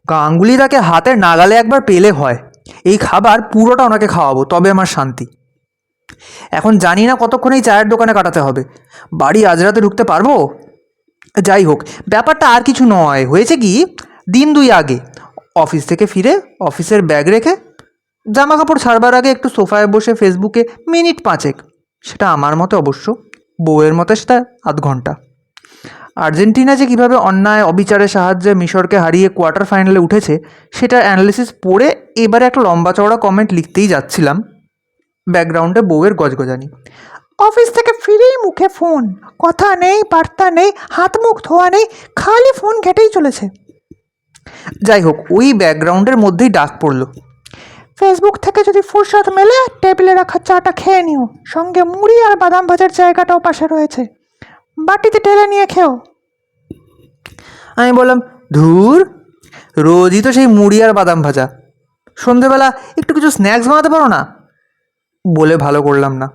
গাঙ্গুলি তাকে হাতের নাগালে একবার পেলে হয়, এই খাবার পুরোটা ওনাকে খাওয়াবো, তবে আমার শান্তি। এখন জানি না কতক্ষণ এই চায়ের দোকানে কাটাতে হবে। বাড়ি আজ রাতে ঢুকতে পারবো? যাই হোক, ব্যাপারটা আর কিছু নয়, হয়েছে কি, দিন দুই আগে অফিস থেকে ফিরে অফিসের ব্যাগ রেখে জামা কাপড় ছাড়বার আগে একটু সোফায় বসে ফেসবুকে মিনিট পাঁচেক, সেটা আমার মতে অবশ্য, বউয়ের মতে সেটা আধ ঘন্টা, আর্জেন্টিনা যে কীভাবে অন্যায় অবিচারের সাহায্যে মিশরকে হারিয়ে কোয়ার্টার ফাইনালে উঠেছে সেটার অ্যানালিসিস পড়ে এবারে একটা লম্বা চওড়া কমেন্ট লিখতেই যাচ্ছিলাম, ব্যাকগ্রাউন্ডে বউয়ের গজগজানি। অফিস থেকে ফিরেই মুখে ফোন, কথা নেই, বার্তা নেই, হাত মুখ ধোয়া নেই, খালি ফোন ঘেটেই চলেছে। যাই হোক, ওই ব্যাকগ্রাউন্ডের মধ্যেই ডাক পড়ল, ফেসবুক থেকে যদি ফুরসত মেলে টেবিলে রাখা চাটা খেয়ে নিও, সঙ্গে মুড়ি আর বাদাম ভাজার জায়গাটাও পাশে রয়েছে, বাটিতে ঢেলে নিয়ে খেও। আমি বললাম, ধুর, রোজই তো সেই মুড়ি আর বাদাম ভাজা, সন্ধেবেলা একটু কিছু স্ন্যাক্স বানাতে পারো না? বলে ভালো করলাম না।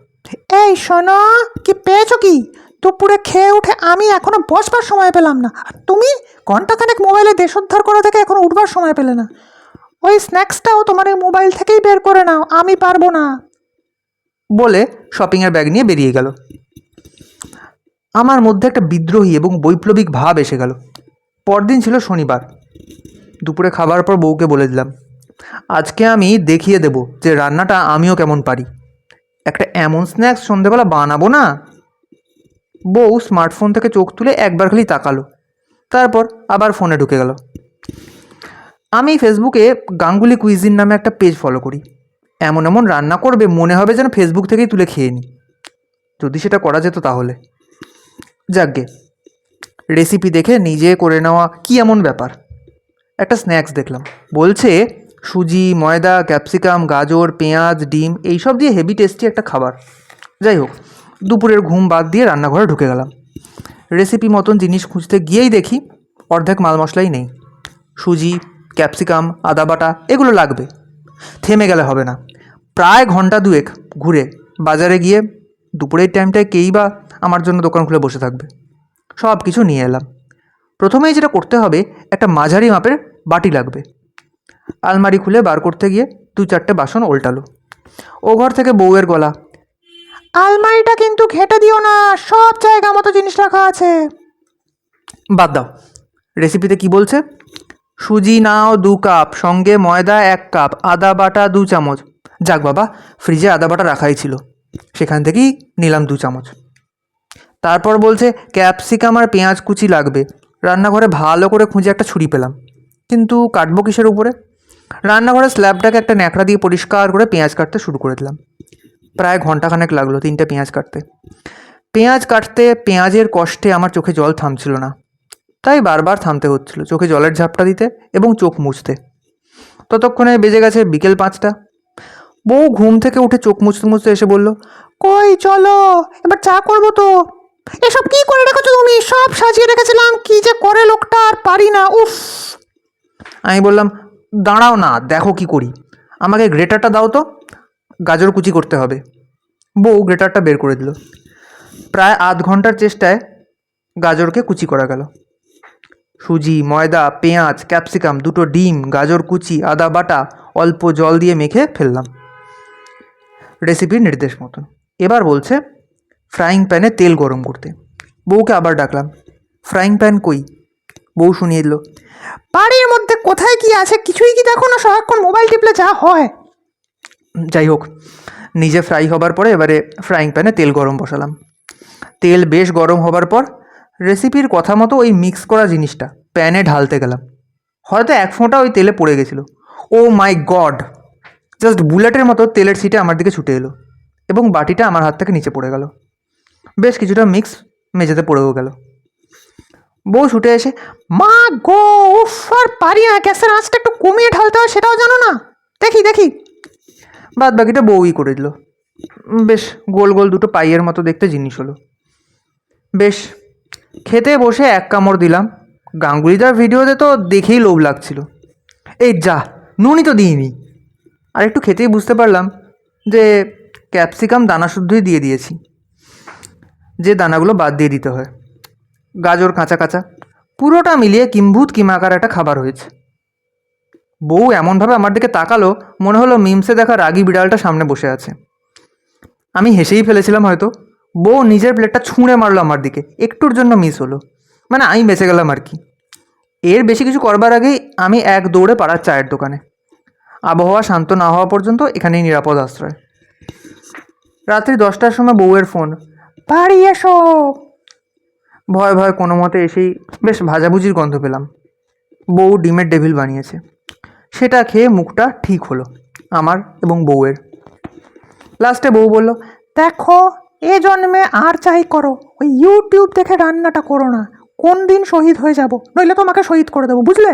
এই শোনো, কি পেয়েছো কি? দুপুরে খেয়ে উঠে আমি এখনো বসবার সময় পেলাম না, আর তুমি ঘন্টাখানেক মোবাইলে দেশোদ্ধার করা থেকে এখনো উঠবার সময় পেলে না। ওই স্ন্যাক্সটাও তোমার এই মোবাইল থেকেই বের করে নাও, আমি পারবো না। বলে শপিংয়ের ব্যাগ নিয়ে বেরিয়ে গেল। আমার মধ্যে একটা বিদ্রোহী এবং বৈপ্লবিক ভাব এসে গেল। পরদিন ছিল শনিবার। দুপুরে খাবার পর বউকে বলে দিলাম, আজকে আমি দেখিয়ে দেব যে রান্নাটা আমিও কেমন পারি, একটা এমন স্ন্যাক্স সন্ধেবেলা বানাবো না। বউ স্মার্টফোন থেকে চোখ তুলে একবার খালি তাকালো, তারপর আবার ফোনে ঢুকে গেল। আমি ফেসবুকে গাঙ্গুলি কুইজিন নামে একটা পেজ ফলো করি। এমন এমন রান্না করবে মনে হবে যেন ফেসবুক থেকেই তুলে খেয়ে নিই, যদি সেটা করা যেত তাহলে। যাকগে, রেসিপি দেখে নিজে করে নেওয়া কি এমন ব্যাপার। একটা স্ন্যাক্স দেখলাম, বলছে সুজি, ময়দা, ক্যাপসিকাম, গাজর, পেঁয়াজ, ডিম এইসব দিয়ে হেভি টেস্টি একটা খাবার। যাই হোক, দুপুরের ঘুম বাদ দিয়ে রান্নাঘরে ঢুকে গেলাম। রেসিপি মতন জিনিস খুঁজতে গিয়েই দেখি অর্ধেক মাল মশলাই নেই। সুজি, ক্যাপসিকাম, আদা বাটা এগুলো লাগবে, থেমে গেলে হবে না। প্রায় ঘন্টা দুয়েক ঘুরে বাজারে গিয়ে, দুপুরের টাইমটায় কেই বা আমার জন্য দোকান খুলে বসে থাকবে, সব কিছু নিয়ে এলাম। প্রথমেই যেটা করতে হবে, একটা মাঝারি মাপের বাটি লাগবে। আলমারি খুলে বার করতে গিয়ে দু চারটে বাসন ওল্টালো। ও ঘর থেকে বউয়ের গলা, আলমারিটা কিন্তু ঘেঁটে দিও না, সব জায়গা মতো জিনিস রাখা আছে। বাদ দাও, রেসিপিতে কি বলছে, সুজি নাও 2 কাপ, সঙ্গে ময়দা 1 কাপ, আদা বাটা 2 চামচ। যাক বাবা, ফ্রিজে আদা বাটা রাখাই ছিল, সেখান থেকেই নিলাম 2 চামচ। তারপর বলছে ক্যাপসিকাম আর পেঁয়াজ কুচি লাগবে। রান্নাঘরে ভালো করে খুঁজে একটা ছুরি পেলাম, কিন্তু কাটবো কিসের উপরে? রান্নাঘরের স্ল্যাবটাকে একটা ন্যাকড়া দিয়ে পরিষ্কার করে পেঁয়াজ কাটতে শুরু করে দিলাম। প্রায় ঘন্টাখানেক লাগলো 3টে পেঁয়াজ কাটতে। পেঁয়াজ কাটতে পেঁয়াজের কষ্টে আমার চোখে জল থামছিল না, তাই বারবার থামতে হচ্ছিল চোখে জলের ঝাপটা দিতে এবং চোখ মুছতে। ততক্ষণে বেজে গেছে বিকেল 5টা। বউ ঘুম থেকে উঠে চোখ মুছতে মুছতে এসে বলল, কই চলো, এবার চা করবো তো। এসব কি করে রেখেছো তুমি? সব সাজিয়ে রেখেছিলাম, কি যে করে লোকটা, আর পারি না, উফ। আমি বললাম, দাঁড়াও না, দেখো কি করি, আমাকে গ্রেটারটা দাও তো, গাজর কুচি করতে হবে। বউ গ্রেটারটা বের করে দিল। প্রায় আধ ঘন্টার চেষ্টায় গাজরকে কুচি করা গেল। সুজি, ময়দা, পেঁয়াজ, ক্যাপসিকাম, 2টো ডিম, গাজর কুচি, আদা বাটা অল্প জল দিয়ে মেখে ফেললাম রেসিপির নির্দেশ মতন। এবার বলছে ফ্রাইং প্যানে তেল গরম করতে। বউকে আবার ডাকলাম, ফ্রাইং প্যান কই? বউ শুনিয়ে দিল, বাড়ির মধ্যে কোথায় কি আছে কিছুই কি দেখো না, সারাক্ষণ মোবাইল টিপলে যা হয়। যাই হোক, নিজে ফ্রাই হবার পরে এবারে ফ্রাইং প্যানে তেল গরম বসালাম। তেল বেশ গরম হবার পর রেসিপির কথা মতো ওই মিক্স করা জিনিসটা প্যানে ঢালতে গেলাম। হয়তো 1 ফোঁটা ওই তেলে পড়ে গেছিলো। ও মাই গড, জাস্ট বুলেটের মতো তেলের ছিটে আমার দিকে ছুটে এলো এবং বাটিটা আমার হাত থেকে নিচে পড়ে গেল। বেশ কিছুটা মিক্স মেঝেতে পড়েও গেল। বউ ছুটে এসে, মা গো, উফ, আর পারি না, গ্যাসের আঁচটা একটু কমিয়ে ঢালতে হয় সেটাও জানো না, দেখি দেখি। বাদ বাকিটা বউই করে দিল। বেশ গোল গোল 2টো পাইয়ের মতো দেখতে জিনিস হলো। বেশ, খেতে বসে 1 কামড় দিলাম। গাঙ্গুলিদার ভিডিওতে তো দেখেই লোভ লাগছিল। এই যা, নুনই তো দিইনি। আর একটু খেতেই বুঝতে পারলাম যে ক্যাপসিকাম দানা শুদ্ধই দিয়ে দিয়েছি, যে দানাগুলো বাদ দিয়ে দিতে হয়। গাজর কাঁচা কাঁচা, পুরোটা মিলিয়ে কিম্ভূত কিমাকার একটা খাবার হয়েছে। বউ এমনভাবে আমার দিকে তাকালো, মনে হলো মিমসে দেখা রাগী বিড়ালটা সামনে বসে আছে। আমি হেসেই ফেলেছিলাম হয়তো। বউ নিজের প্লেটটা ছুঁড়ে মারলো আমার দিকে, একটুর জন্য মিস হলো, মানে আমি বেঁচে গেলাম আর কি। এর বেশি কিছু করবার আগেই আমি এক দৌড়ে পাড়ার চায়ের দোকানে। আবহাওয়া শান্ত না হওয়া পর্যন্ত এখানেই নিরাপদ আশ্রয়। রাত্রি 10টার সময় বউয়ের ফোন, বাড়ি এসো। ভয় ভয় কোনো মতে এসেই বেশ ভাজাভুজির গন্ধ পেলাম। বউ ডিমের ডেভিল বানিয়েছে, সেটা খেয়ে মুখটা ঠিক হলো আমার এবং বউয়ের। লাস্টে বউ বলল, দেখো এ জন্মে আর চাই করো ওই ইউটিউব দেখে রান্নাটা করো না, কোন দিন শহীদ হয়ে যাব, নইলে তোমাকে শহীদ করে দেবো, বুঝলে।